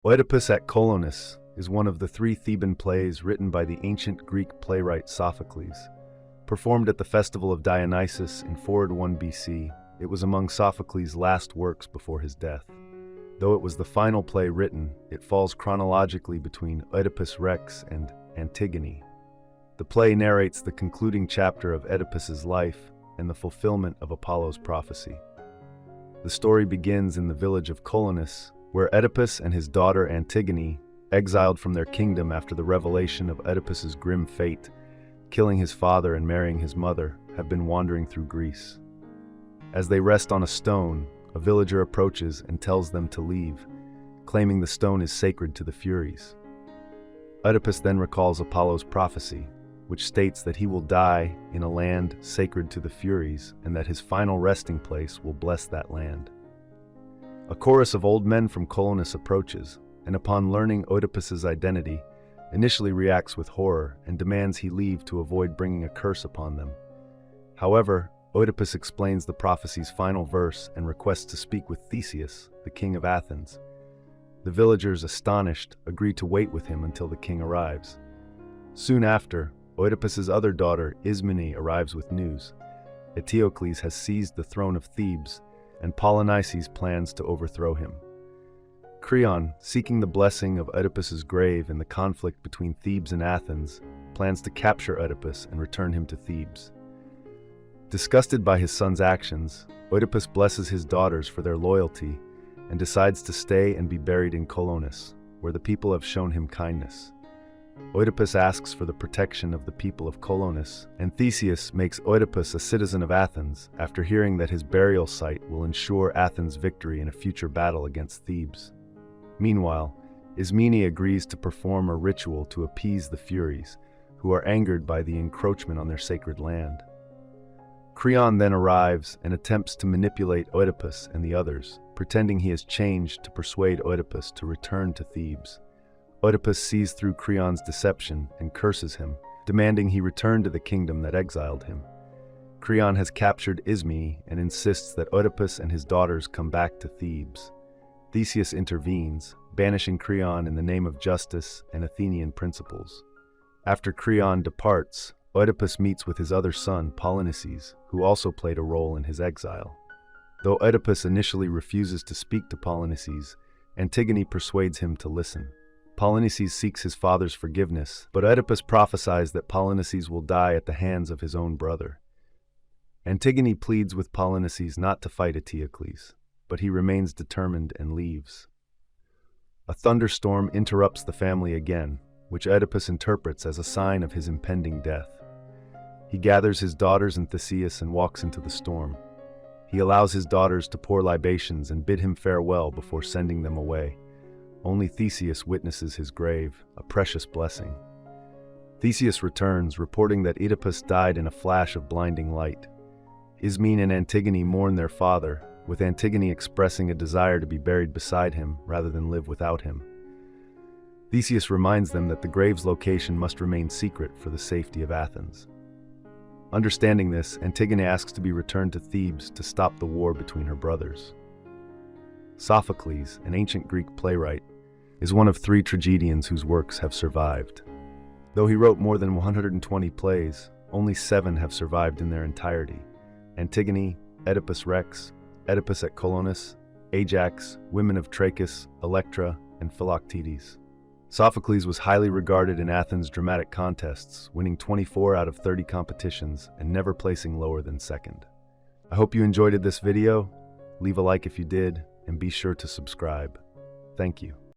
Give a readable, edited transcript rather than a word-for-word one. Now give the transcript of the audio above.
Oedipus at Colonus is one of the three Theban plays written by the ancient Greek playwright Sophocles. Performed at the festival of Dionysus in 401 BC, it was among Sophocles' last works before his death. Though it was the final play written, it falls chronologically between Oedipus Rex and Antigone. The play narrates the concluding chapter of Oedipus's life and the fulfillment of Apollo's prophecy. The story begins in the village of Colonus, where Oedipus and his daughter Antigone, exiled from their kingdom after the revelation of Oedipus's grim fate, killing his father and marrying his mother, have been wandering through Greece. As they rest on a stone, a villager approaches and tells them to leave, claiming the stone is sacred to the Furies. Oedipus then recalls Apollo's prophecy, which states that he will die in a land sacred to the Furies and that his final resting place will bless that land. A chorus of old men from Colonus approaches, and upon learning Oedipus's identity, initially reacts with horror and demands he leave to avoid bringing a curse upon them. However, Oedipus explains the prophecy's final verse and requests to speak with Theseus, the king of Athens. The villagers, astonished, agree to wait with him until the king arrives. Soon after, Oedipus's other daughter, Ismene, arrives with news. Eteocles has seized the throne of Thebes, and Polynices plans to overthrow him. Creon, seeking the blessing of Oedipus's grave in the conflict between Thebes and Athens, plans to capture Oedipus and return him to Thebes. Disgusted by his son's actions, Oedipus blesses his daughters for their loyalty and decides to stay and be buried in Colonus, where the people have shown him kindness. Oedipus asks for the protection of the people of Colonus, and Theseus makes Oedipus a citizen of Athens after hearing that his burial site will ensure Athens' victory in a future battle against Thebes. Meanwhile, Ismene agrees to perform a ritual to appease the Furies, who are angered by the encroachment on their sacred land. Creon then arrives and attempts to manipulate Oedipus and the others, pretending he has changed to persuade Oedipus to return to Thebes. Oedipus sees through Creon's deception and curses him, demanding he return to the kingdom that exiled him. Creon has captured Ismene and insists that Oedipus and his daughters come back to Thebes. Theseus intervenes, banishing Creon in the name of justice and Athenian principles. After Creon departs, Oedipus meets with his other son, Polynices, who also played a role in his exile. Though Oedipus initially refuses to speak to Polynices, Antigone persuades him to listen. Polynices seeks his father's forgiveness, but Oedipus prophesies that Polynices will die at the hands of his own brother. Antigone pleads with Polynices not to fight Eteocles, but he remains determined and leaves. A thunderstorm interrupts the family again, which Oedipus interprets as a sign of his impending death. He gathers his daughters and Theseus and walks into the storm. He allows his daughters to pour libations and bid him farewell before sending them away. Only Theseus witnesses his grave, a precious blessing. Theseus returns, reporting that Oedipus died in a flash of blinding light. Ismene and Antigone mourn their father, with Antigone expressing a desire to be buried beside him rather than live without him. Theseus reminds them that the grave's location must remain secret for the safety of Athens. Understanding this, Antigone asks to be returned to Thebes to stop the war between her brothers. Sophocles, an ancient Greek playwright, is one of three tragedians whose works have survived. Though he wrote more than 120 plays, only 7 have survived in their entirety: Antigone, Oedipus Rex, Oedipus at Colonus, Ajax, Women of Trachis, Electra, and Philoctetes. Sophocles was highly regarded in Athens' dramatic contests, winning 24 out of 30 competitions and never placing lower than second. I hope you enjoyed this video. Leave a like if you did, and be sure to subscribe. Thank you.